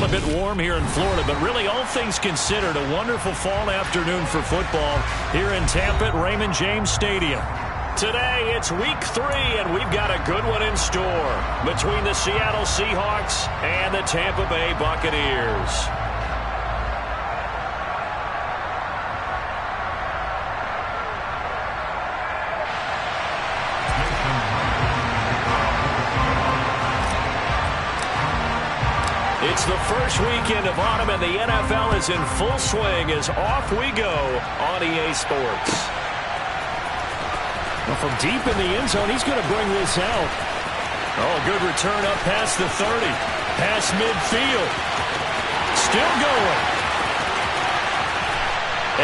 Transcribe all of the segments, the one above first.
a bit warm here in Florida, but really all things considered, a wonderful fall afternoon for football here in Tampa at Raymond James Stadium. Today, it's week 3, and we've got a good one in store between the Seattle Seahawks and the Tampa Bay Buccaneers. It's the first weekend of autumn, and the NFL is in full swing as off we go on EA Sports. Well, from deep in the end zone, he's going to bring this out. Oh, good return up past the 30. Past midfield. Still going.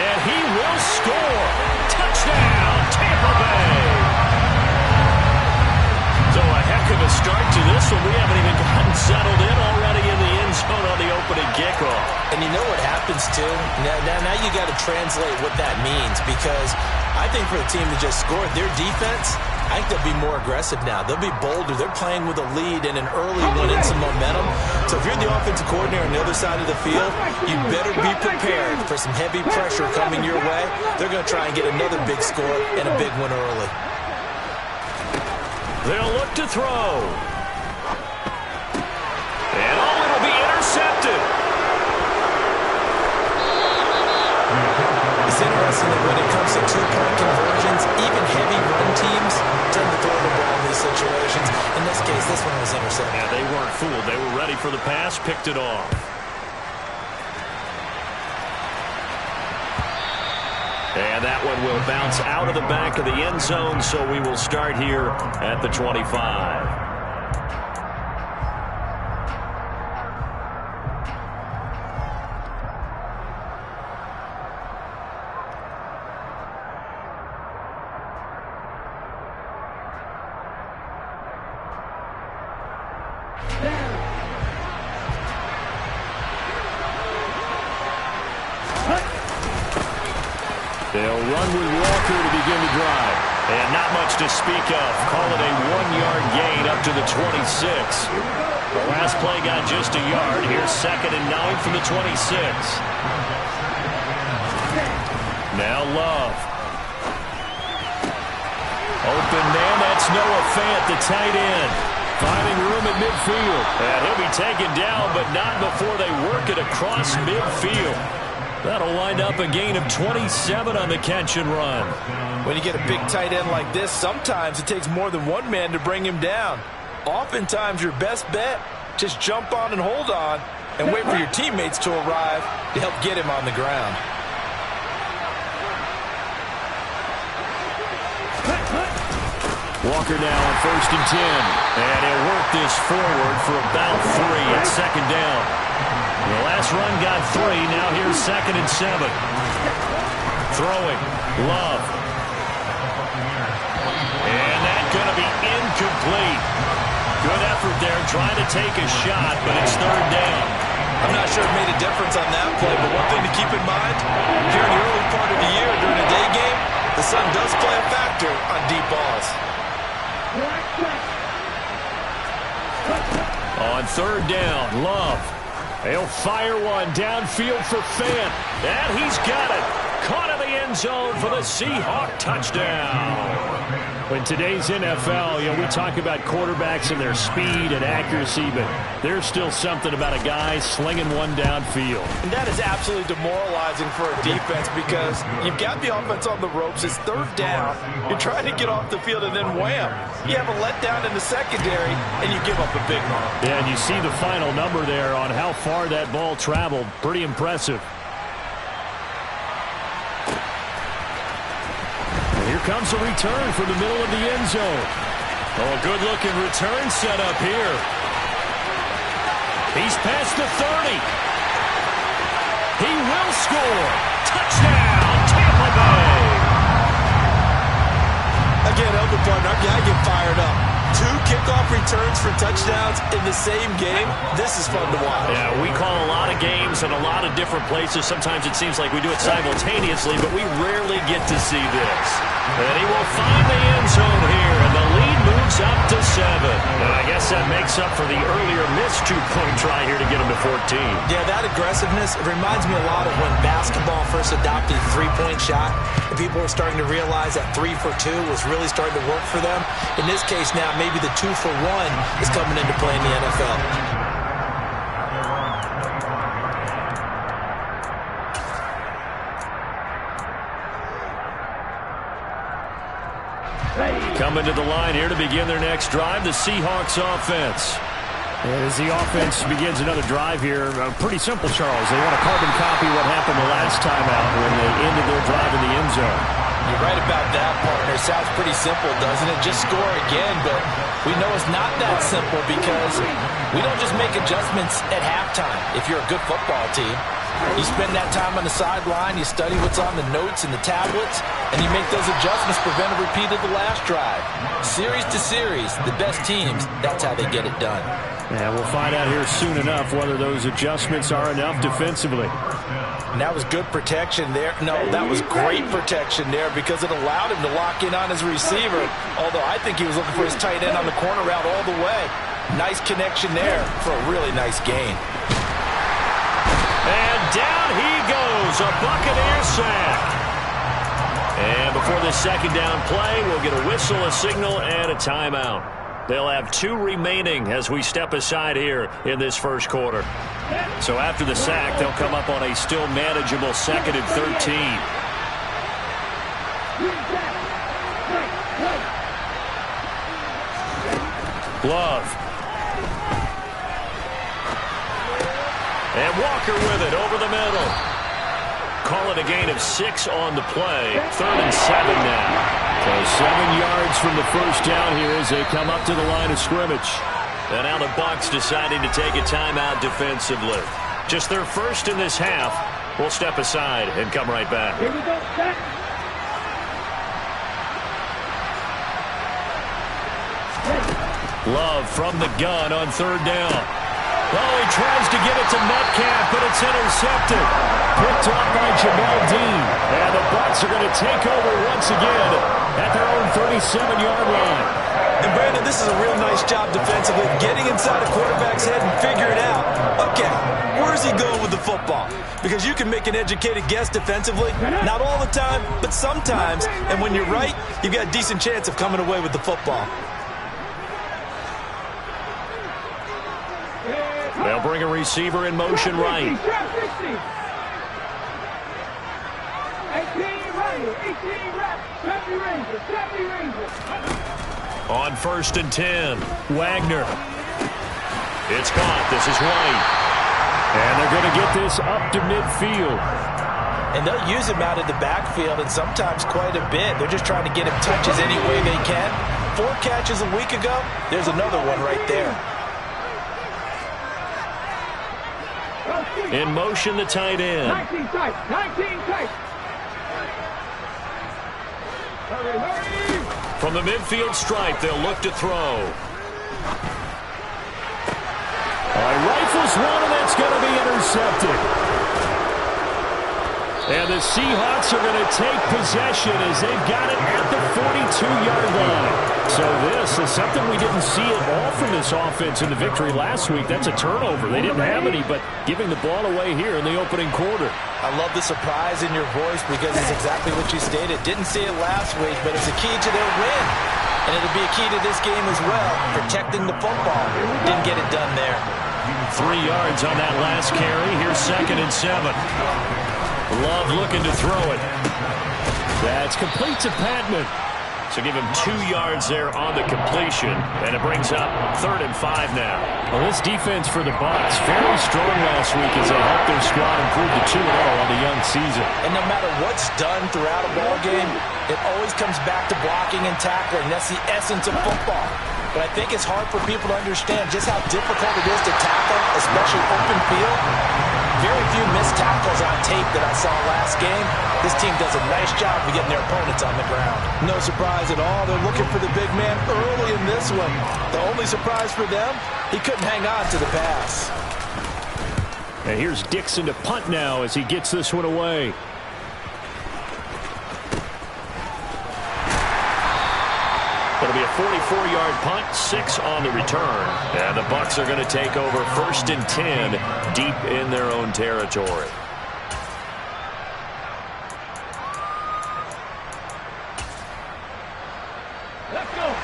And he will score. Touchdown, Tampa Bay. So a heck of a start to this one. We haven't even gotten settled in already in the end zone on the opening kickoff. And you know what happens, too? Now you got to translate what that means, because I think for the team that just scored, their defense, I think they'll be more aggressive now. They'll be bolder. They're playing with a lead and an early one and some momentum. So if you're the offensive coordinator on the other side of the field, you better be prepared for some heavy pressure coming your way. They're going to try and get another big score and a big one early. They'll look to throw. And it'll be intercepted. It's interesting that when it comes to two-point conversions, even heavy run teams tend to throw the ball in these situations. In this case, this one was intercepted. Yeah, they weren't fooled. They were ready for the pass, picked it off. And that one will bounce out of the back of the end zone, so we will start here at the 25. They'll run with Walker to begin the drive. And not much to speak of. Call it a 1-yard gain up to the 26. The last play got just a yard. Here's 2nd and 9 from the 26. Now Love. Open man, that's Noah Fant, the tight end. Finding room at midfield. And he'll be taken down, but not before they work it across midfield. That'll wind up a gain of 27 on the catch and run. When you get a big tight end like this, sometimes it takes more than one man to bring him down. Oftentimes, your best bet, just jump on and hold on and wait for your teammates to arrive to help get him on the ground. Walker now on 1st and 10. And he'll work this forward for about 3 at 2nd down. The last run got 3. Now here's 2nd and 7. Throwing. Love. And that's going to be incomplete. Good effort there trying to take a shot, but it's 3rd down. I'm not sure it made a difference on that play, but one thing to keep in mind, here in the early part of the year during a day game, the sun does play a factor on deep balls. On 3rd down, Love. He'll fire one downfield for Fant. And he's got it. Caught in the end zone for the Seahawk touchdown. In today's NFL, we talk about quarterbacks and their speed and accuracy, but there's still something about a guy slinging one downfield. And that is absolutely demoralizing for a defense because you've got the offense on the ropes. It's 3rd down. You're trying to get off the field, and then wham, you have a letdown in the secondary, and you give up a big one. Yeah, and you see the final number there on how far that ball traveled. Pretty impressive. Here comes a return from the middle of the end zone. Oh, a good-looking return set up here. He's past the 30. He will score. Touchdown, Tampa Bay. Again, Elder partner, I get fired up. 2 kickoff returns for touchdowns in the same game. This is fun to watch. Yeah, we call a lot of games in a lot of different places. Sometimes it seems like we do it simultaneously, but we rarely get to see this. And he will find the end zone here, and the lead moves up to 7. And I guess that makes up for the earlier missed two-point try here to get him to 14. Yeah, that aggressiveness, it reminds me a lot of when basketball first adopted the three-point shot, and people were starting to realize that 3 for 2 was really starting to work for them. In this case now, maybe the 2 for 1 is coming into play in the NFL. Coming to the line here to begin their next drive, the Seahawks offense. As the offense begins another drive here, pretty simple, Charles. They want to carbon copy what happened the last time out when they ended their drive in the end zone. You're right about that, partner. Sounds pretty simple, doesn't it? Just score again, but we know it's not that simple because we don't just make adjustments at halftime if you're a good football team. You spend that time on the sideline, you study what's on the notes and the tablets, and you make those adjustments, prevent a repeat of the last drive. Series to series, the best teams, that's how they get it done. And we'll find out here soon enough whether those adjustments are enough defensively. And that was good protection there. No, that was great protection there because it allowed him to lock in on his receiver, although I think he was looking for his tight end on the corner route all the way. Nice connection there for a really nice gain. And down he goes, a Buccaneer sack. And before this second down play, we'll get a whistle, a signal, and a timeout. They'll have 2 remaining as we step aside here in this first quarter. So after the sack, they'll come up on a still manageable 2nd and 13. Love. And Walker with it over the middle. Call it a gain of 6 on the play. 3rd and 7 now. So 7 yards from the first down here as they come up to the line of scrimmage. And now the Bucs deciding to take a timeout defensively. Just their first in this half. We'll step aside and come right back. Here we go, set. Love from the gun on 3rd down. Oh, he tries to get it to Metcalf, but it's intercepted. Picked off by Jamel Dean. And the Bucs are going to take over once again at their own 37-yard line. And Brandon, this is a real nice job defensively, getting inside a quarterback's head and figuring out, okay, where's he going with the football? Because you can make an educated guess defensively, not all the time, but sometimes. And when you're right, you've got a decent chance of coming away with the football. They'll bring a receiver in motion right. 18 reps, 70 Rangers. On 1st and 10, Wagner. It's caught. This is White. And they're going to get this up to midfield. And they'll use him out of the backfield, and sometimes quite a bit. They're just trying to get him touches any way they can. 4 catches a week ago. There's another one right there. In motion, the tight end. 19 tight. Hurry. From the midfield stripe, they'll look to throw. Rifles one, and that's going to be intercepted. And the Seahawks are going to take possession as they've got it at the 42-yard line. So this is something we didn't see at all from this offense in the victory last week. That's a turnover. They didn't have any, but giving the ball away here in the opening quarter. I love the surprise in your voice because it's exactly what you stated. Didn't see it last week, but it's a key to their win. And it'll be a key to this game as well, protecting the football. Didn't get it done there. 3 yards on that last carry. Here's 2nd and 7. Love looking to throw it. That's complete to Patman. So give him 2 yards there on the completion, and it brings up 3rd and 5 now. Well, this defense for the Bucs fairly strong last week as they helped their squad improve to 2-0 on the young season. And no matter what's done throughout a ball game, it always comes back to blocking and tackling. That's the essence of football. But I think it's hard for people to understand just how difficult it is to tackle, especially open field. Very few missed tackles on tape that I saw last game. This team does a nice job of getting their opponents on the ground. No surprise at all. They're looking for the big man early in this one. The only surprise for them, he couldn't hang on to the pass. And here's Dixon to punt now as he gets this one away. It'll be a 44-yard punt, 6 on the return. And the Bucs are going to take over 1st and 10 deep in their own territory.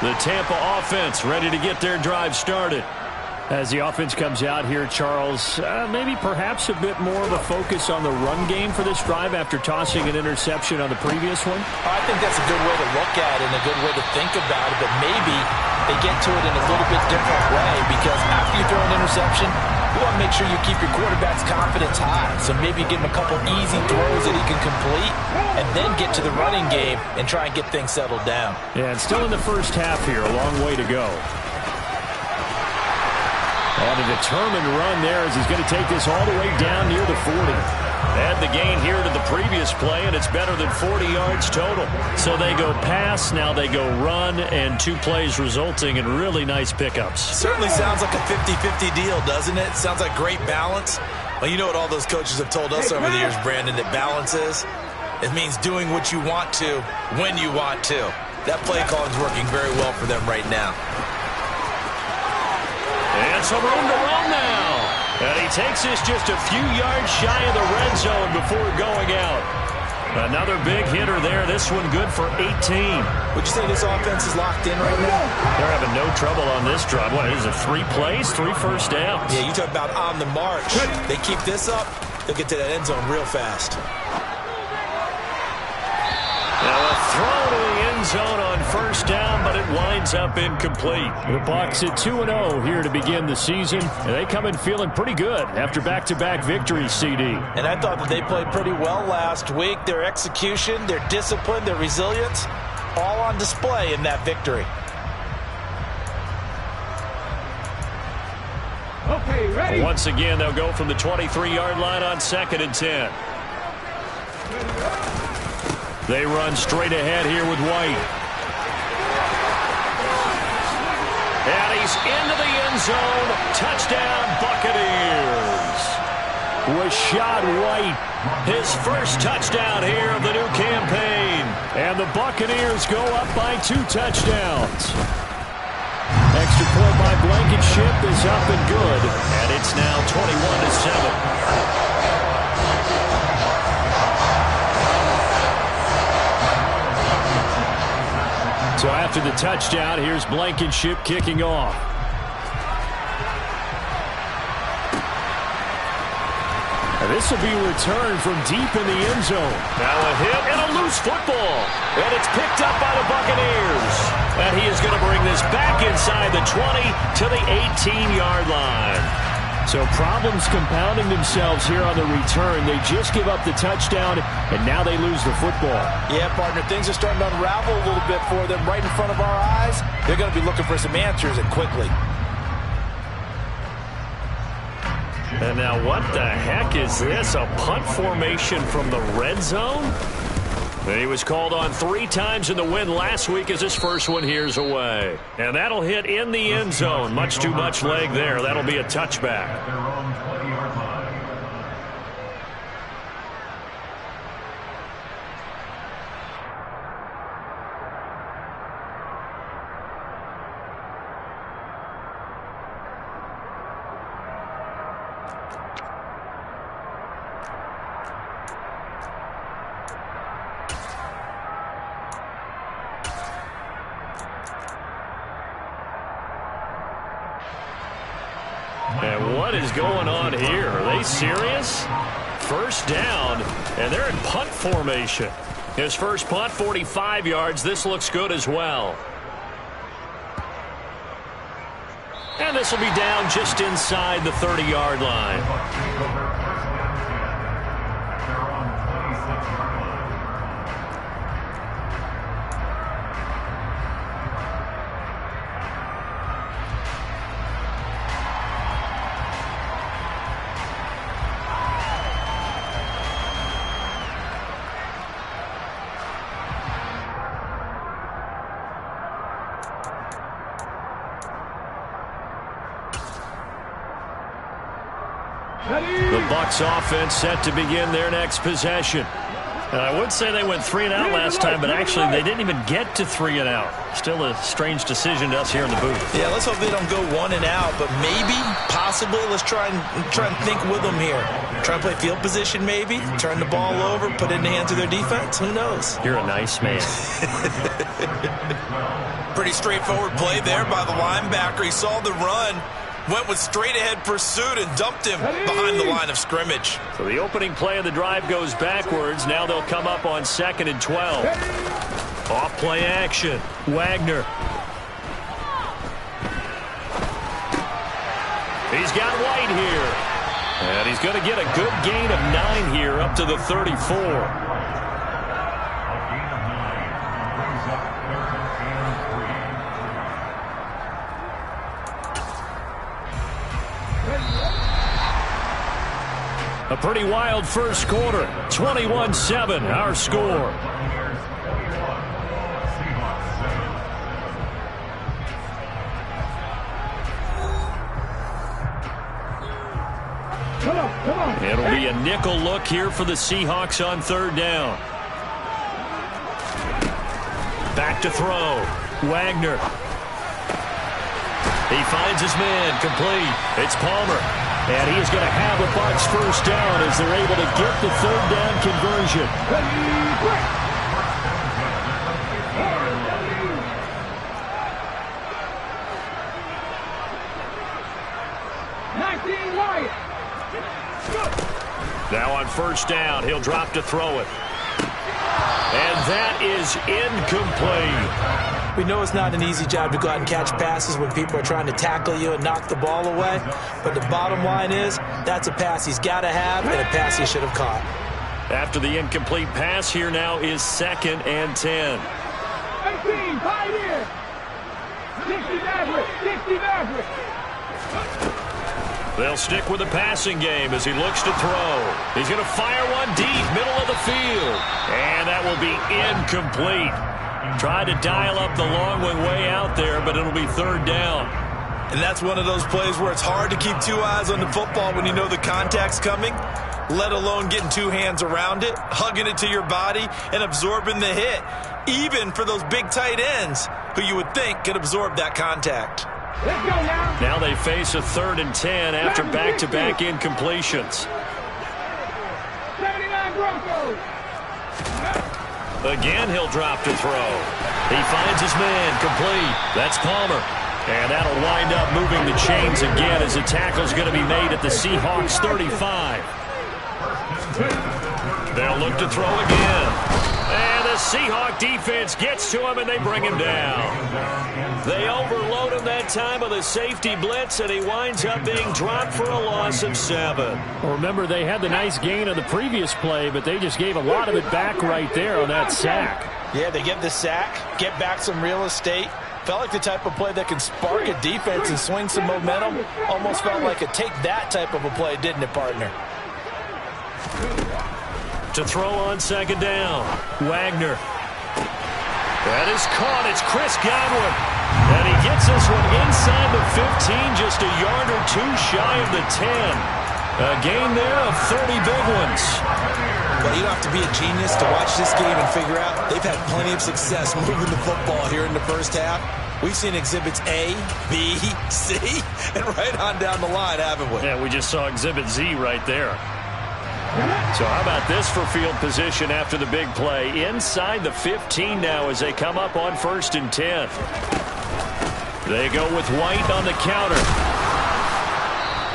The Tampa offense ready to get their drive started. As the offense comes out here, Charles, maybe perhaps a bit more of a focus on the run game for this drive after tossing an interception on the previous one? I think that's a good way to look at it and a good way to think about it, but maybe they get to it in a little bit different way because after you throw an interception, you want to make sure you keep your quarterback's confidence high. So maybe you give him a couple easy throws that he can complete and then get to the running game and try and get things settled down. Yeah, and still in the first half here, a long way to go. And a determined run there as he's going to take this all the way down near the 40. Add the gain here to the previous play, and it's better than 40 yards total. So they go pass, now they go run, and 2 plays resulting in really nice pickups. Certainly sounds like a 50-50 deal, doesn't it? Sounds like great balance. Well, you know what all those coaches have told us over the years, Brandon, that balance is? It means doing what you want to when you want to. That play calling is working very well for them right now. And some room to run now. And he takes this just a few yards shy of the red zone before going out. Another big hitter there. This one good for 18. Would you say this offense is locked in right now? They're having no trouble on this drive. What is it, 3 plays, 3 first downs? Yeah, you talk about on the march. They keep this up, they'll get to that end zone real fast. Now a throw to the end zone on first down, but it winds up incomplete. The Bucs at 2-0 here to begin the season. And they come in feeling pretty good after back-to-back victories, CD. And I thought that they played pretty well last week. Their execution, their discipline, their resilience, all on display in that victory. Okay, ready? Once again, they'll go from the 23-yard line on 2nd and 10. They run straight ahead here with White. And he's into the end zone. Touchdown, Buccaneers. Rashad White. His first touchdown here of the new campaign. And the Buccaneers go up by 2 touchdowns. Extra point by Blankenship is up and good. And it's now 21-7. So after the touchdown, here's Blankenship kicking off. And this will be returned from deep in the end zone. Now a hit and a loose football. And it's picked up by the Buccaneers. And he is going to bring this back inside the 20 to the 18-yard line. So problems compounding themselves here on the return. They just give up the touchdown, and now they lose the football. Yeah, partner, things are starting to unravel a little bit for them right in front of our eyes. They're going to be looking for some answers, and quickly. And now what the heck is this? A punt formation from the red zone? He was called on 3 times in the win last week as his first one here's away. And that'll hit in the end zone. Much too much leg there. That'll be a touchback. And what is going on here? Are they serious? First down, and they're in punt formation. His first punt, 45 yards. This looks good as well. And this will be down just inside the 30-yard line. The Bucs offense set to begin their next possession. And I would say they went 3 and out last time, but actually they didn't even get to 3 and out. Still a strange decision to us here in the booth. Yeah, let's hope they don't go 1 and out, but maybe, possibly, let's try and think with them here. Try and play field position maybe, turn the ball over, put it in the hands of their defense. Who knows? You're a nice man. Pretty straightforward play there by the linebacker. He saw the run, went with straight-ahead pursuit and dumped him behind the line of scrimmage. So the opening play of the drive goes backwards. Now they'll come up on 2nd and 12. Off play action. Wagner. He's got White here. And he's going to get a good gain of 9 here up to the 34. A pretty wild first quarter. 21-7, our score. It'll be a nickel look here for the Seahawks on 3rd down. Back to throw. Wagner. He finds his man, complete. It's Palmer. And he is going to have a Bucs first down as they're able to get the 3rd down conversion. Now on 1st down, he'll drop to throw it. And that is incomplete. We know it's not an easy job to go out and catch passes when people are trying to tackle you and knock the ball away. But the bottom line is, that's a pass he's got to have and a pass he should have caught. After the incomplete pass, here now is 2nd and 10. 18, right here. 60 Maverick, 60 Maverick. They'll stick with the passing game as he looks to throw. He's going to fire one deep, middle of the field. And that will be incomplete. Tried to dial up the long way out there, but it'll be 3rd down. And that's one of those plays where it's hard to keep 2 eyes on the football when you know the contact's coming, let alone getting 2 hands around it, hugging it to your body, and absorbing the hit, even for those big tight ends who you would think could absorb that contact. Let's go now. Now they face a 3rd and 10 after back-to-back incompletions. 79 Broncos. Again, he'll drop to throw. He finds his man, complete. That's Palmer. And that'll wind up moving the chains again as the tackle's going to be made at the Seahawks 35. They'll look to throw again. And the Seahawk defense gets to him, and they bring him down. They overload him that time with a safety blitz, and he winds up being dropped for a loss of 7. Well, remember, they had the nice gain on the previous play, but they just gave a lot of it back right there on that sack. Yeah, they get the sack, get back some real estate. Felt like the type of play that can spark a defense and swing some momentum. Almost felt like a take that type of a play, didn't it, partner? To throw on 2nd down. Wagner. That is caught. It's Chris Godwin. And he gets this one inside the 15, just a yard or 2 shy of the 10. A gain there of 30 big ones. Well, you don't have to be a genius to watch this game and figure out they've had plenty of success moving the football here in the first half. We've seen exhibits A, B, C, and right on down the line, haven't we? Yeah, we just saw exhibit Z right there. So how about this for field position after the big play? Inside the 15 now as they come up on 1st and 10. They go with White on the counter.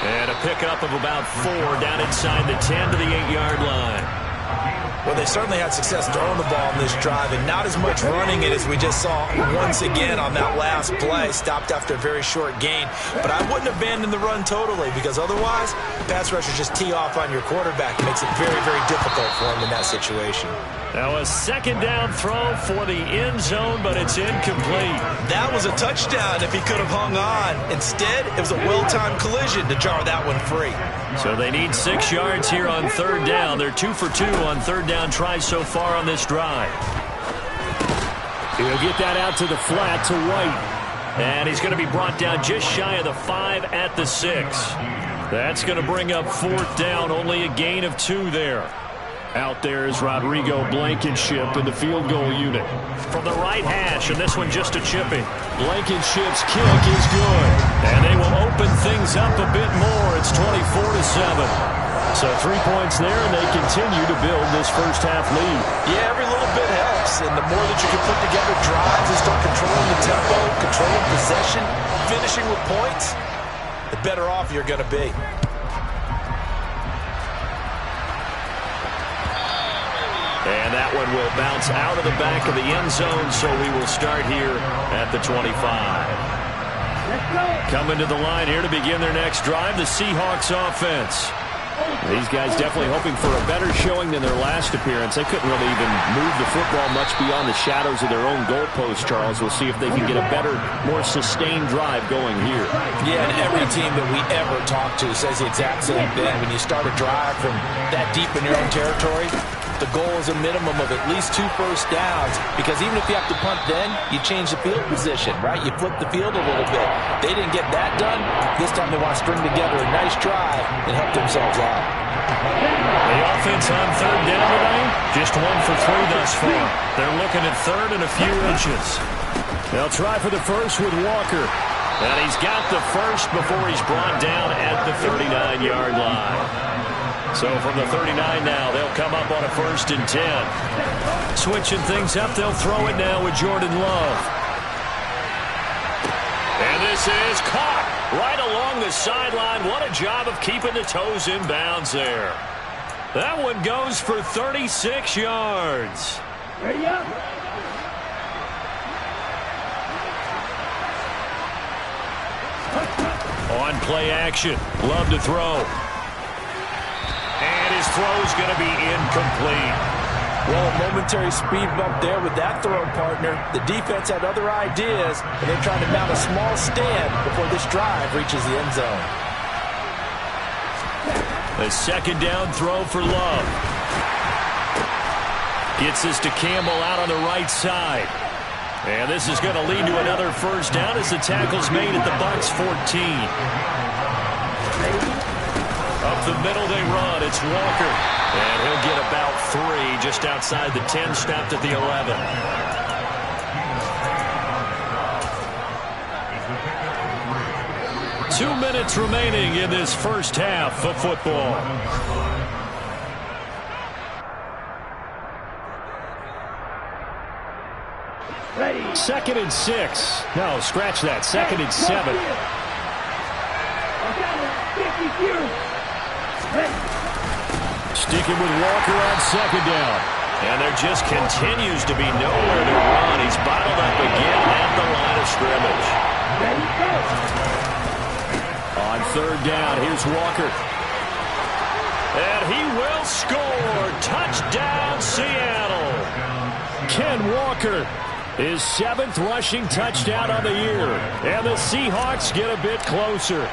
And a pickup of about 4 down inside the 10 to the 8-yard line. Well, they certainly had success throwing the ball in this drive and not as much running it as we just saw once again on that last play. Stopped after a very short gain. But I wouldn't abandon the run totally because otherwise, pass rushers just tee off on your quarterback. It makes it very, very difficult for him in that situation. Now a 2nd down throw for the end zone, but it's incomplete. That was a touchdown if he could have hung on. Instead, it was a well-timed collision to jar that one free. So they need 6 yards here on 3rd down. They're 2 for 2 on 3rd down tries so far on this drive. He'll get that out to the flat to White. And he's going to be brought down just shy of the 5 at the 6. That's going to bring up 4th down. Only a gain of 2 there. Out there is Rodrigo Blankenship in the field goal unit. From the right hash, and this one just a chipping. Blankenship's kick is good. And they will open things up a bit more. It's 24-7. So 3 points there, and they continue to build this first half lead. Yeah, every little bit helps. And the more that you can put together drives and start controlling the tempo, controlling possession, finishing with points, the better off you're going to be. And that one will bounce out of the back of the end zone, so we will start here at the 25. Coming to the line here to begin their next drive, the Seahawks offense. These guys definitely hoping for a better showing than their last appearance. They couldn't really even move the football much beyond the shadows of their own goalpost, Charles. We'll see if they can get a better, more sustained drive going here. Yeah, and every team that we ever talk to says the exact same thing. When you start a drive from that deep in your own territory, the goal is a minimum of at least 2 first downs, because even if you have to punt then, you change the field position, right? You flip the field a little bit. They didn't get that done. This time they want to string together a nice drive and help themselves out. The offense on 3rd down today, just 1 for 3 thus far. They're looking at 3rd and a few inches. They'll try for the first with Walker. And he's got the first before he's brought down at the 39-yard line. So from the 39 now, they'll come up on a 1st and 10. Switching things up, they'll throw it now with Jordan Love. And this is caught right along the sideline. What a job of keeping the toes in bounds there. That one goes for 36 yards. Ready up. On play action, Love to throw. And his throw's going to be incomplete. Well, a momentary speed bump there with that throw, partner. The defense had other ideas, and they're trying to mount a small stand before this drive reaches the end zone. The 2nd down throw for Love. Gets this to Campbell out on the right side. And this is going to lead to another 1st down as the tackle's made at the Bucs 14. Up the middle they run. It's Walker. And he'll get about 3 just outside the 10, stopped at the 11. Two minutes remaining in this first half of football. Ready. 2nd and 6. No, scratch that. 2nd and 7. Sticking with Walker on 2nd down. And there just continues to be nowhere to run. He's bottled up again at the line of scrimmage. On 3rd down, here's Walker. And he will score. Touchdown, Seattle. Ken Walker, his 7th rushing touchdown on the year. And the Seahawks get a bit closer.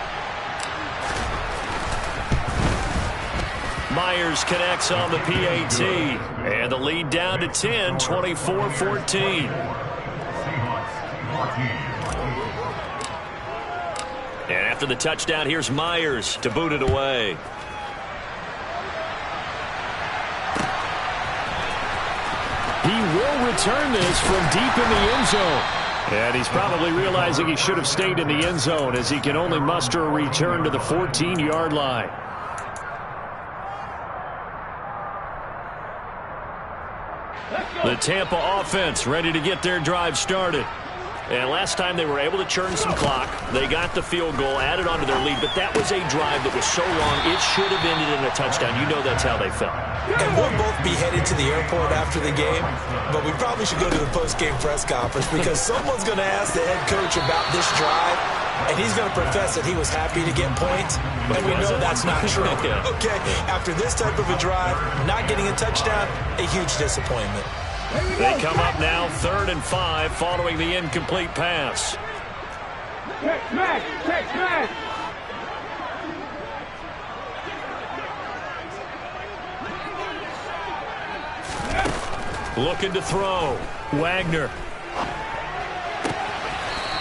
Myers connects on the PAT. And the lead down to 10, 24-14. And after the touchdown, here's Myers to boot it away. He will return this from deep in the end zone. And he's probably realizing he should have stayed in the end zone as he can only muster a return to the 14-yard line. The Tampa offense ready to get their drive started. And last time they were able to churn some clock. They got the field goal, added onto their lead, but that was a drive that was so long, it should have ended in a touchdown. You know that's how they felt. And we'll both be headed to the airport after the game, but we probably should go to the post-game press conference because someone's going to ask the head coach about this drive, and he's going to profess that he was happy to get points, and we know that's not true. Okay, after this type of a drive, not getting a touchdown, a huge disappointment. They come up now 3rd and 5 following the incomplete pass. Check smash! Check smash! Looking to throw. Wagner.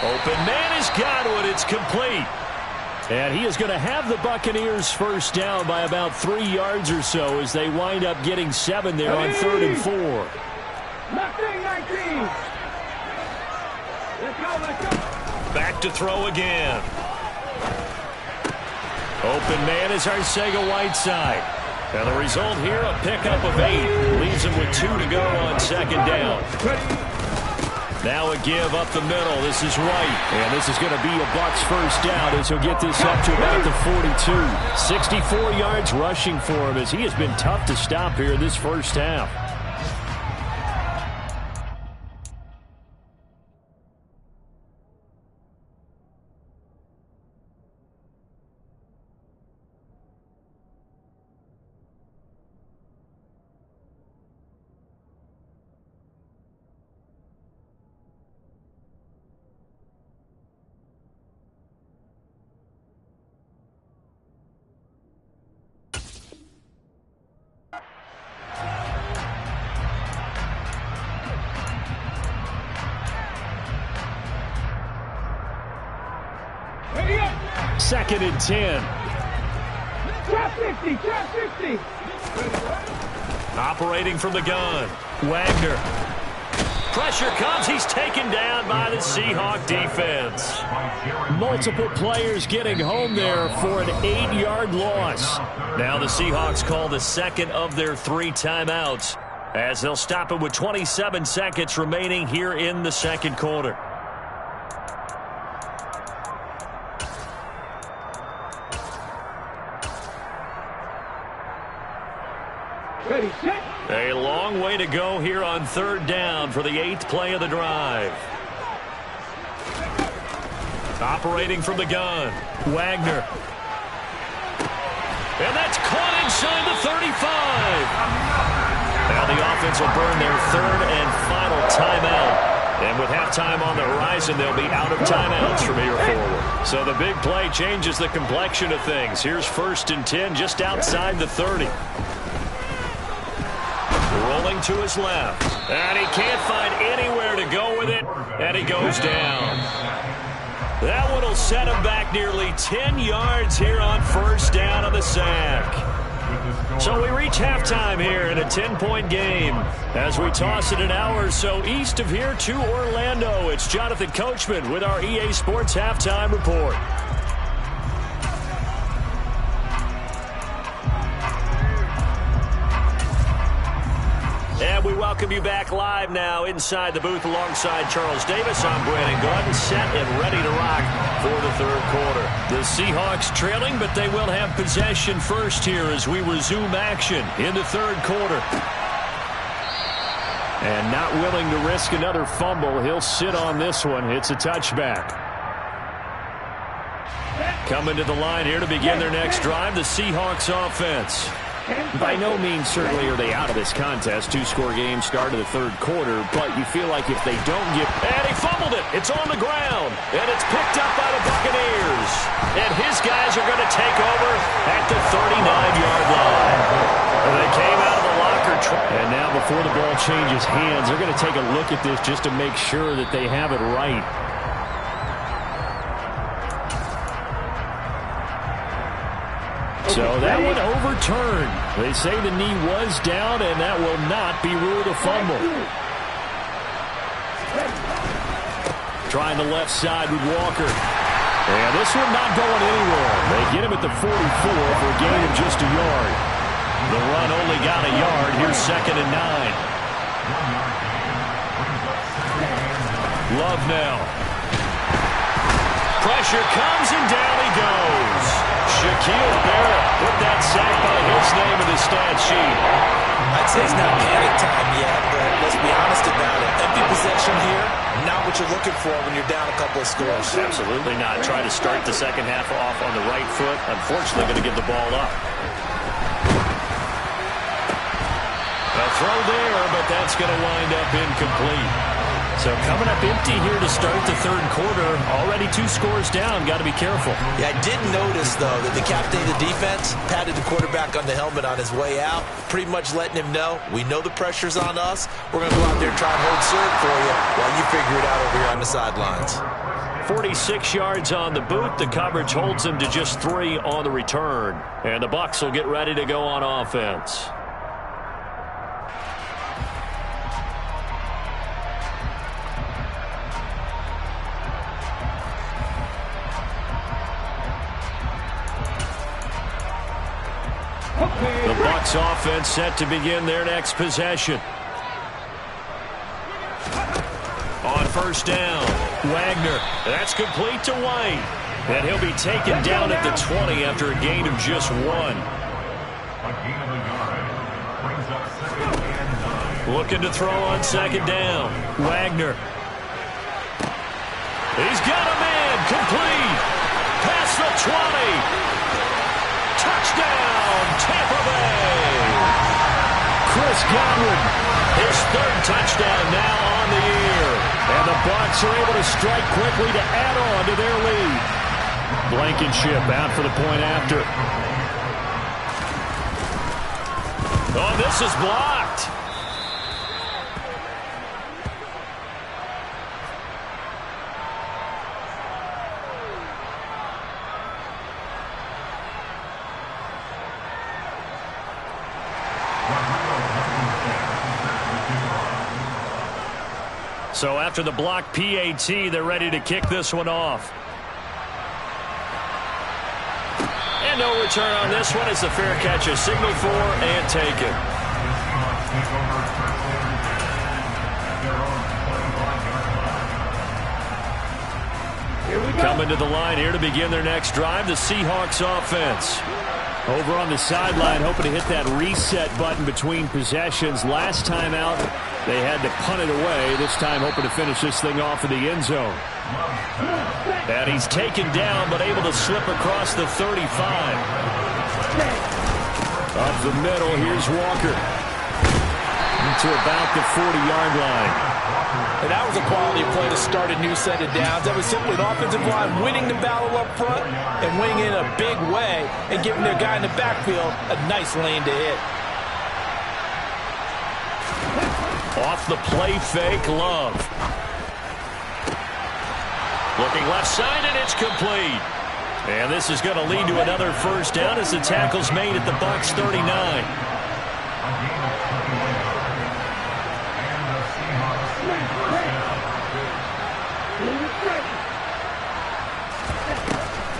Open man has got one. It's complete. And he is going to have the Buccaneers first down by about 3 yards or so as they wind up getting 7 there on 3rd and 4. Left wing 19. Let's go. Back to throw again. Open man is Arcega-Whiteside. And the result here, a pickup of 8. Leaves him with 2 to go on 2nd down. Now a give up the middle. This is Wright. And this is going to be a Bucs first down as he'll get this up to about the 42. 64 yards rushing for him as he has been tough to stop here in this first half. Second and 10. Trap 50, trap 50. Operating from the gun. Wagner. Pressure comes. He's taken down by the Seahawk defense. Multiple players getting home there for an 8-yard loss. Now the Seahawks call the second of their 3 timeouts as they'll stop it with 27 seconds remaining here in the second quarter. Ready, set. A long way to go here on 3rd down for the 8th play of the drive. Operating from the gun. Wagner. And that's caught inside the 35. Now the offense will burn their 3rd and final timeout. And with halftime on the horizon, they'll be out of timeouts from here forward. So the big play changes the complexion of things. Here's 1st and 10 just outside the 30. Rolling to his left. And he can't find anywhere to go with it. And he goes down. That one will set him back nearly 10 yards here on 1st down on the sack. So we reach halftime here in a 10-point game. As we toss it an hour or so east of here to Orlando, it's Jonathan Coachman with our EA Sports Halftime Report. And we welcome you back live now inside the booth alongside Charles Davis. I'm Brandon Gordon, set and ready to rock for the 3rd quarter. The Seahawks trailing, but they will have possession first here as we resume action in the 3rd quarter. And not willing to risk another fumble, he'll sit on this one. It's a touchback. Coming to the line here to begin their next drive, the Seahawks offense. By no means certainly are they out of this contest. 2-score game, start of the 3rd quarter, but you feel like if they don't get... And he fumbled it. It's on the ground. And it's picked up by the Buccaneers. And his guys are going to take over at the 39-yard line. And they came out of the locker. And now before the ball changes hands, they're going to take a look at this just to make sure that they have it right. So that one overturned. They say the knee was down, and that will not be ruled a fumble. Trying the left side with Walker. And this one not going anywhere. They get him at the 44 for a gain of just a yard. The run only got a yard. Here's 2nd and 9. Love now. Pressure comes, and down he goes. Shaquille Barrett put that sack by his name in the stat sheet. I'd say it's not panic time yet, but let's be honest about it. Empty possession here, not what you're looking for when you're down a couple of scores. Absolutely not. Try to start the second half off on the right foot. Unfortunately, going to give the ball up. A throw there, but that's going to wind up incomplete. So coming up empty here to start the 3rd quarter. Already 2 scores down. Got to be careful. Yeah, I did notice, though, that the captain of the defense patted the quarterback on the helmet on his way out, pretty much letting him know, we know the pressure's on us. We're going to go out there and try and hold serve for you while you figure it out over here on the sidelines. 46 yards on the boot. The coverage holds him to just 3 on the return. And the Bucs will get ready to go on offense. The Bucs offense set to begin their next possession. On first down, Wagner. That's complete to White. And he'll be taken down at the 20 after a gain of just 1. Looking to throw on second down. Wagner. He's got a man. Complete. Past the 20. Touchdown, Tampa Bay. Chris Godwin, his 3rd touchdown now on the year. And the Bucs are able to strike quickly to add on to their lead. Blankenship out for the point after. Oh, this is blocked. So after the block PAT, they're ready to kick this one off. And no return on this one. It's a fair catch, a signal for and taken. Coming to the line here to begin their next drive, the Seahawks offense. Over on the sideline, hoping to hit that reset button between possessions. Last time out, they had to punt it away. This time, hoping to finish this thing off in the end zone. And he's taken down, but able to slip across the 35. Up the middle, here's Walker. To about the 40-yard line. And that was a quality play to start a new set of downs. That was simply an offensive line winning the battle up front and winning in a big way and giving their guy in the backfield a nice lane to hit. Off the play fake, Love. Looking left side, and it's complete. And this is going to lead to another first down as the tackle's made at the Bucs 39.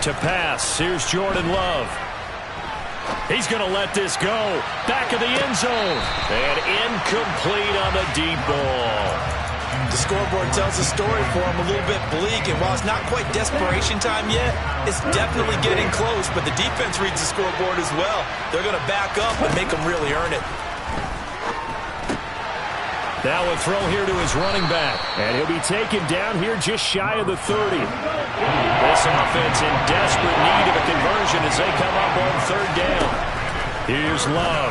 To pass, here's Jordan Love. He's going to let this go. Back of the end zone. And incomplete on the deep ball. The scoreboard tells a story for him, a little bit bleak, and while it's not quite desperation time yet, it's definitely getting close, but the defense reads the scoreboard as well. They're going to back up and make them really earn it. Now a throw here to his running back. And he'll be taken down here just shy of the 30. This offense in desperate need of a conversion as they come up on third down. Here's Love.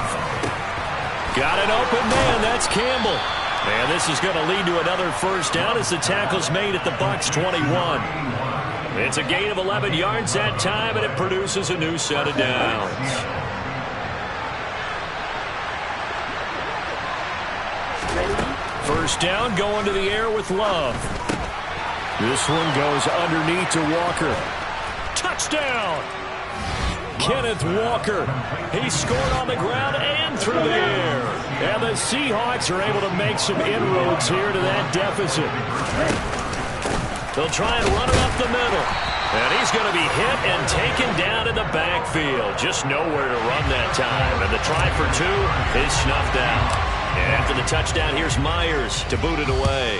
Got an open man. That's Campbell. And this is going to lead to another first down as the tackle's made at the Bucs 21. It's a gain of 11 yards that time, and it produces a new set of downs. First down, going to the air with Love. This one goes underneath to Walker. Touchdown! Kenneth Walker. He scored on the ground and through the air. And the Seahawks are able to make some inroads here to that deficit. They'll try and run it up the middle. And he's going to be hit and taken down in the backfield. Just nowhere to run that time. And the try for 2 is snuffed out. And after the touchdown, here's Myers to boot it away.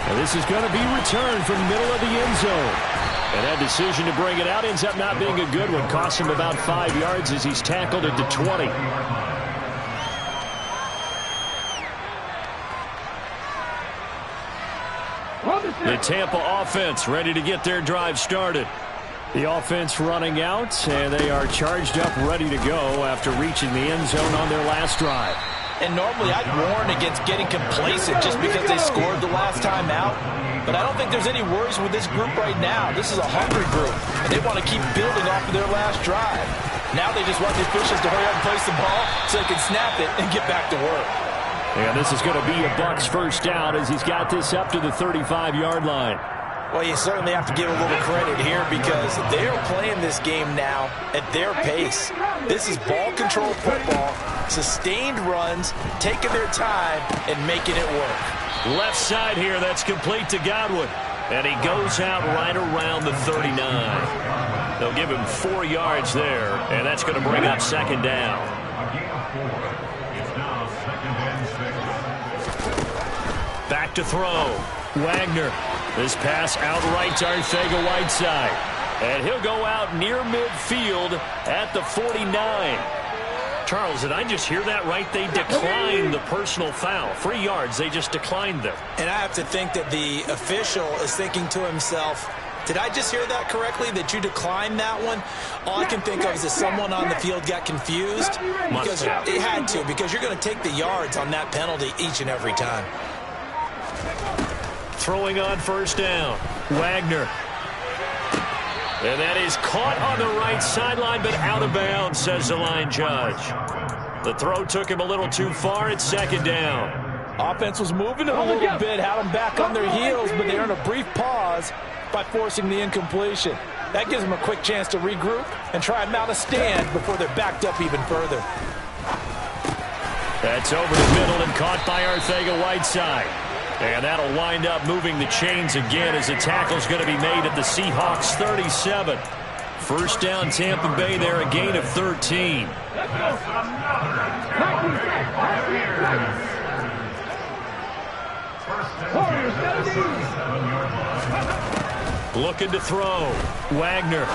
And this is going to be returned from the middle of the end zone. And that decision to bring it out ends up not being a good one. Costs him about 5 yards as he's tackled at the 20. The Tampa offense ready to get their drive started. The offense running out, and they are charged up, ready to go after reaching the end zone on their last drive. And normally I'd warn against getting complacent just because they scored the last time out. But I don't think there's any worries with this group right now. This is a hungry group, and they want to keep building off of their last drive. Now they just want the officials to hurry up and place the ball so they can snap it and get back to work. And this is going to be a Bucs first down as he's got this up to the 35-yard line. Well, you certainly have to give a little credit here because they are playing this game now at their pace. This is ball control football, sustained runs, taking their time and making it work. Left side here, that's complete to Godwin. And he goes out right around the 39. They'll give him 4 yards there, and that's going to bring up second down. Back to throw. Wagner. This pass outright to Arcega-Whiteside. And he'll go out near midfield at the 49. Charles, did I just hear that right? They declined the personal foul. 3 yards, they just declined them. And I have to think that the official is thinking to himself, did I just hear that correctly, that you declined that one? All I can think of is that someone on the field got confused. Because it had to, because you're going to take the yards on that penalty each and every time. Throwing on first down. Wagner. And that is caught on the right sideline, but out of bounds, says the line judge. The throw took him a little too far. It's second down. Offense was moving a little bit, had them back on their heels, but they earned a brief pause by forcing the incompletion. That gives them a quick chance to regroup and try and mount a stand before they're backed up even further. That's over the middle and caught by Arcega-Whiteside. And that'll wind up moving the chains again as the tackle's going to be made at the Seahawks 37. First down, Tampa Bay there, a gain of 13. Looking to throw. Wagner.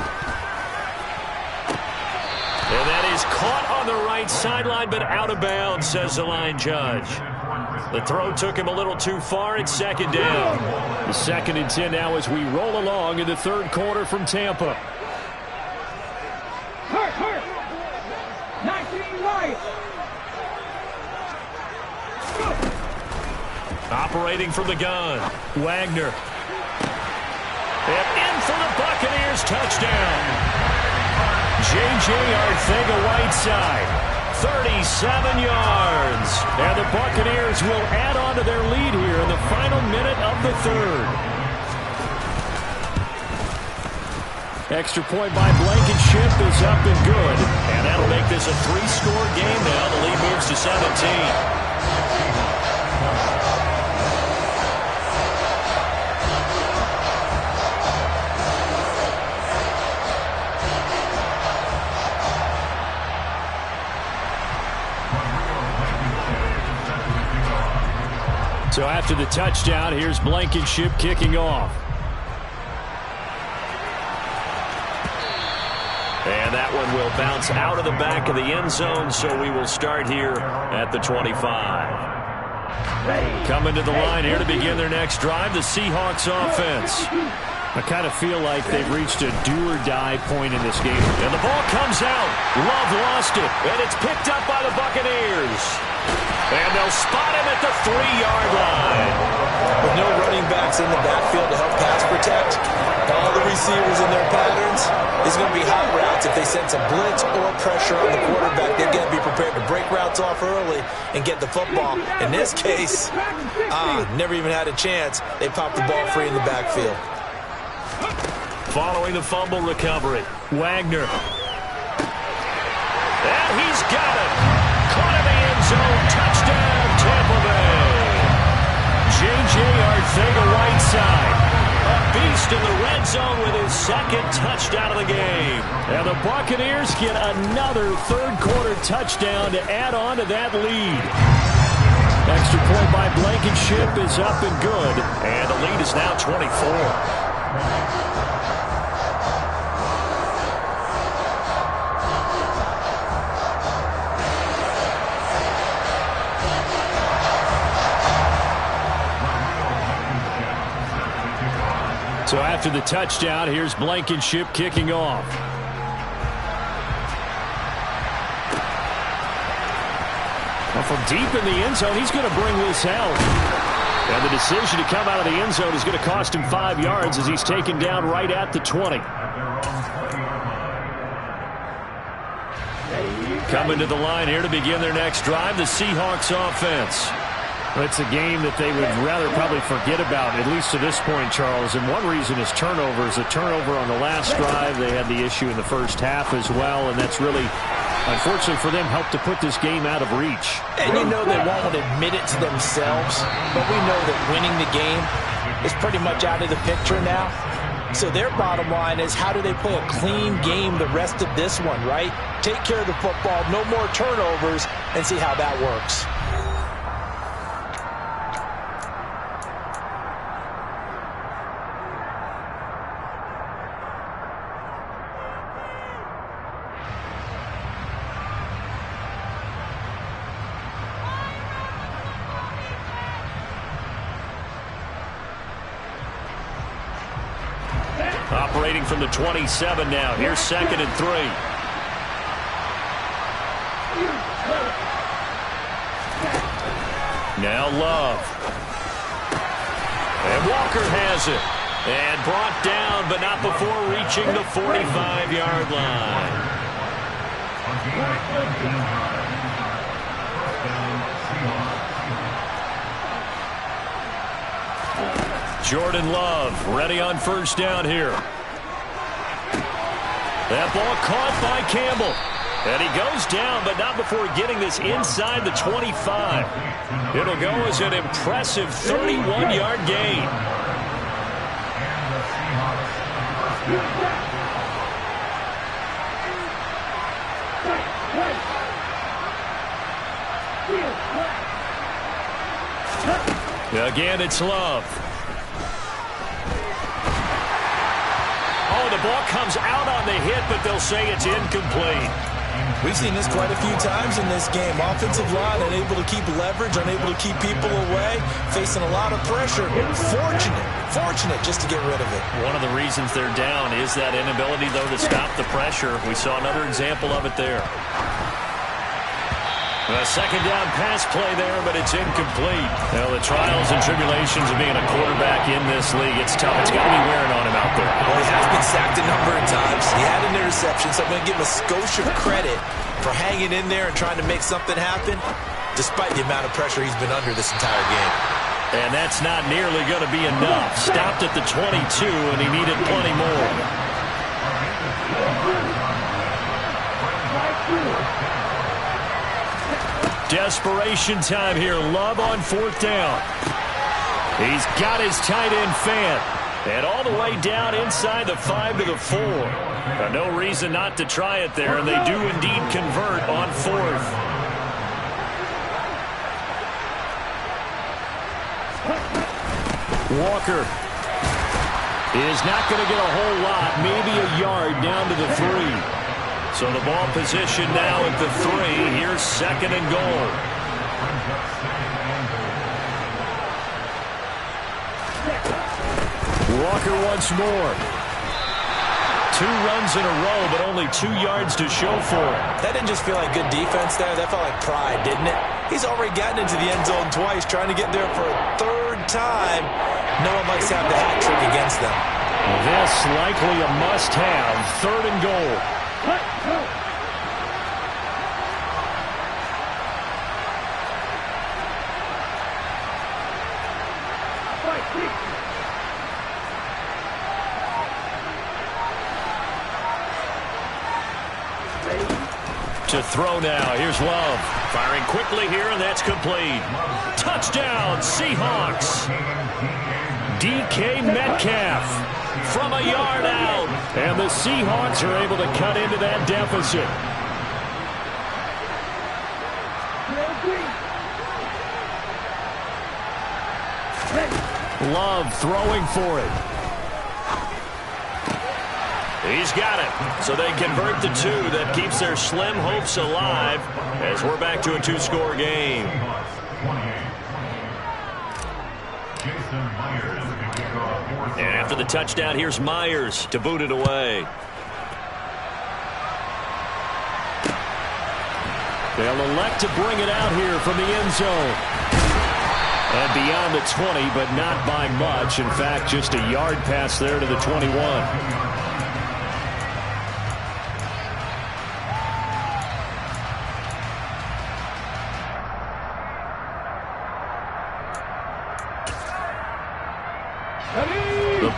And that is caught on the right sideline, but out of bounds, says the line judge. The throw took him a little too far. It's second down. The 2nd and 10 now as we roll along in the third quarter from Tampa. Hurt. 19 right. Operating from the gun. Wagner. And in for the Buccaneers. Touchdown. J.J. Arcega-Whiteside. 37 yards. And the Buccaneers will add on to their lead here in the final minute of the third. Extra point by Blankenship is up and good. And that'll make this a 3-score game now. The lead moves to 17. So after the touchdown, here's Blankenship kicking off. And that one will bounce out of the back of the end zone, so we will start here at the 25. Coming to the line here to begin their next drive, the Seahawks offense. I kind of feel like they've reached a do-or-die point in this game. And the ball comes out. Love lost it, and it's picked up by the Buccaneers. And they'll spot him at the 3-yard line. With no running backs in the backfield to help pass protect, all the receivers in their patterns, it's going to be hot routes if they sense a blitz or pressure on the quarterback. They've got to be prepared to break routes off early and get the football. In this case, never even had a chance. They popped the ball free in the backfield. Following the fumble recovery, Wagner. And he's got it. Caught in the end zone. Touchdown, Tampa Bay. J.J. Arcega-Whiteside. A beast in the red zone with his 2nd touchdown of the game. And the Buccaneers get another third-quarter touchdown to add on to that lead. Extra point by Blankenship is up and good. And the lead is now 24. So after the touchdown, here's Blankenship kicking off. Well, from deep in the end zone, he's going to bring this out. And the decision to come out of the end zone is going to cost him 5 yards as he's taken down right at the 20. Coming to the line here to begin their next drive, the Seahawks offense. It's a game that they would rather probably forget about, at least to this point, Charles. And one reason is turnovers. A turnover on the last drive. They had the issue in the first half as well, and that's really, unfortunately for them, helped to put this game out of reach. And you know they won't admit it to themselves, but we know that winning the game is pretty much out of the picture now. So their bottom line is, how do they play a clean game the rest of this one, right? Take care of the football, no more turnovers, and see how that works. Operating from the 27 now. Here's 2nd and 3. Now Love. And Walker has it. And brought down, but not before reaching the 45-yard line. Jordan Love ready on 1st down here. That ball caught by Campbell. And he goes down, but not before getting this inside the 25. It'll go as an impressive 31-yard gain. Again, it's Love. Oh, the ball comes out on the hit, but they'll say it's incomplete. We've seen this quite a few times in this game. Offensive line unable to keep leverage, unable to keep people away, facing a lot of pressure. Fortunate just to get rid of it. One of the reasons they're down is that inability, though, to stop the pressure. We saw another example of it there. A 2nd down pass play there, but it's incomplete. Well, the trials and tribulations of being a quarterback in this league, it's tough. It's got to be wearing on him out there. Well, he has been sacked a number of times. He had an interception, so I'm going to give him a skosh of credit for hanging in there and trying to make something happen, despite the amount of pressure he's been under this entire game. And that's not nearly going to be enough. Stopped at the 22, and he needed plenty more. Desperation time here. Love on 4th down. He's got his tight end Fant. And all the way down inside the 5 to the 4. No reason not to try it there, and they do indeed convert on 4th. Walker is not going to get a whole lot, maybe a yard down to the 3. So the ball position now at the 3. Here's 2nd and goal. Walker once more. 2 runs in a row, but only 2 yards to show for it. That didn't just feel like good defense there. That felt like pride, didn't it? He's already gotten into the end zone twice, trying to get there for a 3rd time. No one likes to have the hat trick against them. This likely a must-have. 3rd and goal. To throw now. Here's Love. Firing quickly here, and that's complete. Touchdown, Seahawks. DK Metcalf from a yard out. And the Seahawks are able to cut into that deficit. Love throwing for it. He's got it. So they convert the 2. That keeps their slim hopes alive as we're back to a 2-score game. And after the touchdown, here's Myers to boot it away. They'll elect to bring it out here from the end zone. And beyond the 20, but not by much. In fact, just a yard pass there to the 21.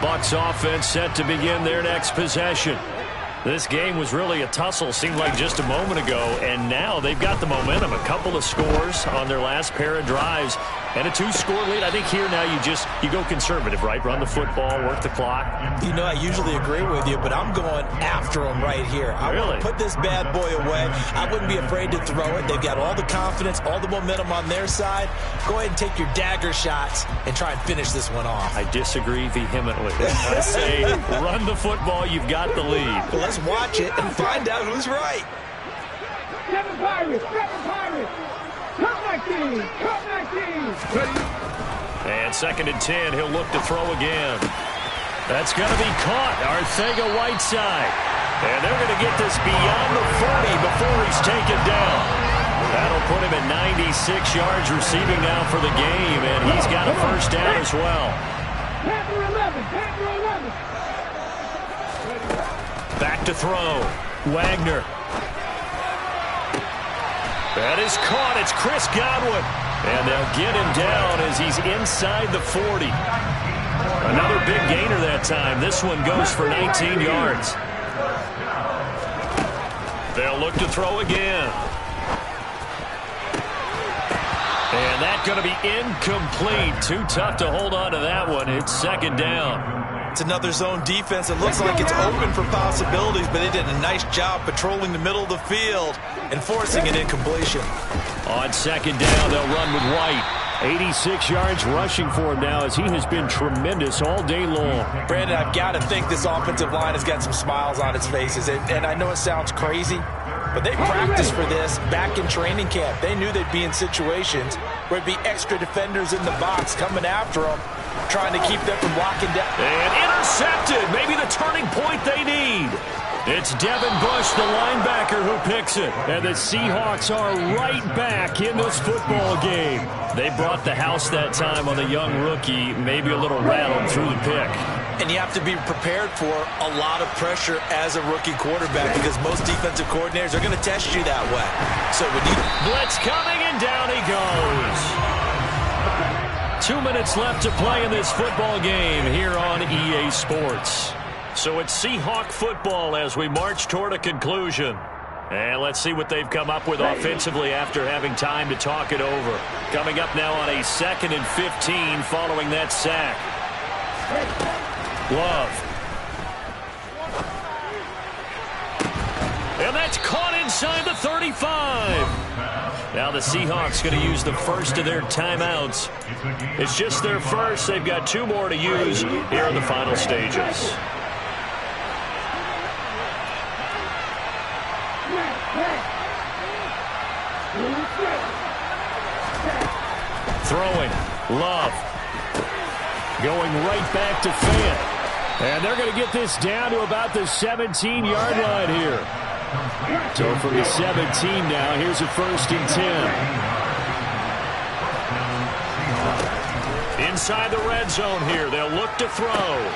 Bucs offense set to begin their next possession. This game was really a tussle, seemed like just a moment ago, and now they've got the momentum. A couple of scores on their last pair of drives, and a 2-score lead. I think here now you go conservative, right? Run the football, work the clock. You know, I usually agree with you, but I'm going after them right here. I want to put this bad boy away. I wouldn't be afraid to throw it. They've got all the confidence, all the momentum on their side. Go ahead and take your dagger shots and try and finish this one off. I disagree vehemently. I say run the football. You've got the lead. Well, let's watch it and find out who's right. Seven Pirates, Cut 19, cut 19. And 2nd and 10, he'll look to throw again. That's going to be caught. Arcega-Whiteside. And they're going to get this beyond the 40 before he's taken down. That'll put him at 96 yards receiving now for the game, and he's got a first down as well. Panther 11, Panther 11. Back to throw. Wagner. That is caught. It's Chris Godwin. And they'll get him down as he's inside the 40. Another big gainer that time. This one goes for 19 yards. They'll look to throw again. And that's going to be incomplete. Too tough to hold on to that one. It's 2nd down. It's another zone defense. It looks like it's open for possibilities, but they did a nice job patrolling the middle of the field and forcing an incompletion. On 2nd down, they'll run with White. 86 yards rushing for him now as he has been tremendous all day long. Brandon, I've got to think this offensive line has got some smiles on its faces. And I know it sounds crazy, but they practiced for this back in training camp. They knew they'd be in situations where it'd be extra defenders in the box coming after them, trying to keep them from locking down. And intercepted. Maybe the turning point they need. It's Devin Bush, the linebacker, who picks it. And the Seahawks are right back in this football game. They brought the house that time on the young rookie, maybe a little rattled through the pick. And you have to be prepared for a lot of pressure as a rookie quarterback because most defensive coordinators are going to test you that way. So when you... Blitz coming, and down he goes. 2 minutes left to play in this football game here on EA Sports. So it's Seahawk football as we march toward a conclusion. And let's see what they've come up with offensively after having time to talk it over. Coming up now on a 2nd and 15 following that sack. Love. And that's caught inside the 35. Now the Seahawks going to use the first of their timeouts. It's just their first. They've got 2 more to use here in the final stages. Throwing. Love. Going right back to Fant. And they're going to get this down to about the 17-yard line here. So from the 17 now, here's a 1st and 10. Inside the red zone here, they'll look to throw.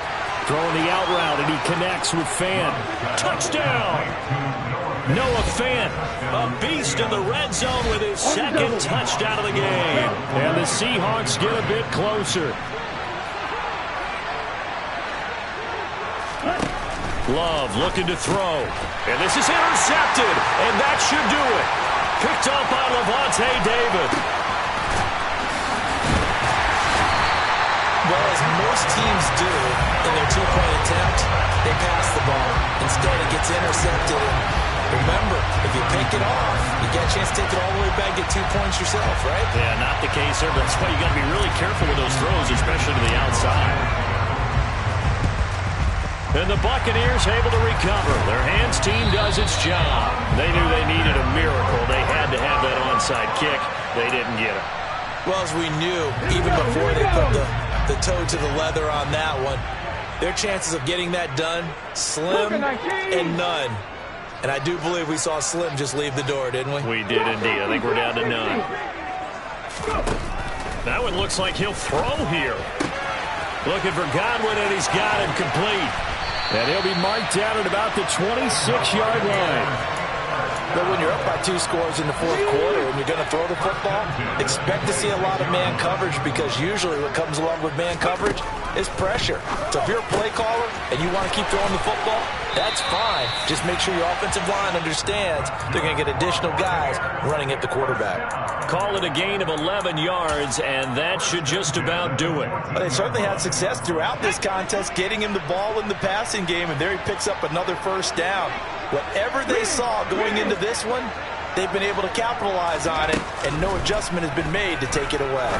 Throwing the out route, and he connects with Fant. Touchdown! Noah Fant, a beast in the red zone with his 2nd touchdown of the game. And the Seahawks get a bit closer. Love looking to throw. And this is intercepted. And that should do it. Picked off by Levante David. Well, as most teams do in their 2-point attempt, they pass the ball. Instead, it gets intercepted. And remember, if you pick it off, you get a chance to take it all the way back, get 2 points yourself, right? Yeah, not the case there. That's why you got to be really careful with those throws, especially to the outside. And the Buccaneers able to recover. Their hands team does its job. They knew they needed a miracle. They had to have that onside kick. They didn't get it. Well, as we knew, even before they put the toe to the leather on that one, their chances of getting that done, slim and none. And I do believe we saw Slim just leave the door, didn't we? We did indeed. I think we're down to none. That one looks like he'll throw here. Looking for Godwin, and he's got him complete. And he'll be marked down at about the 26-yard line. But when you're up by 2 scores in the 4th quarter and you're going to throw the football, expect to see a lot of man coverage because usually what comes along with man coverage, is pressure. So if you're a play caller and you want to keep throwing the football, that's fine. Just make sure your offensive line understands they're going to get additional guys running at the quarterback. Call it a gain of 11 yards, and that should just about do it. But they certainly had success throughout this contest, getting him the ball in the passing game, and there he picks up another first down. Whatever they saw going into this one, they've been able to capitalize on it, and no adjustment has been made to take it away.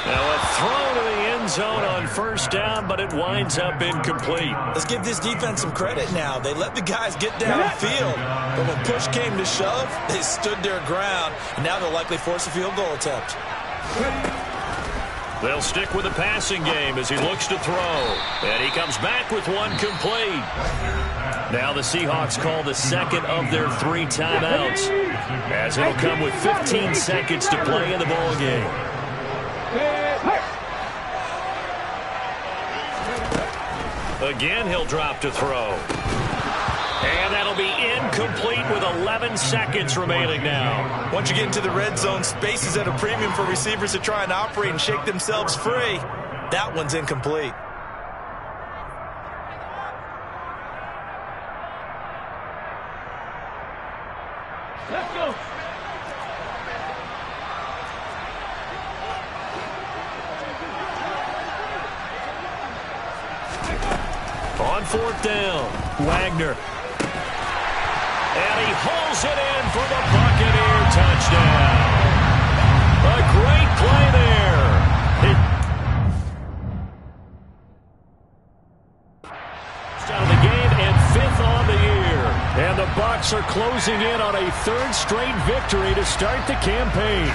Now a throw to the end zone on first down, but it winds up incomplete. Let's give this defense some credit now. They let the guys get downfield, but when push came to shove, they stood their ground, and now they'll likely force a field goal attempt. They'll stick with the passing game as he looks to throw, and he comes back with one complete. Now the Seahawks call the second of their 3 timeouts, as it'll come with 15 seconds to play in the ball game. Again, he'll drop to throw. And that'll be incomplete with 11 seconds remaining now. Once you get into the red zone, space is at a premium for receivers to try and operate and shake themselves free. That one's incomplete. Let's go. On 4th down, Wagner. And he hauls it in for the Buccaneer touchdown. A great play there. Out of the game and 5th on the year. And the Bucs are closing in on a 3rd straight victory to start the campaign.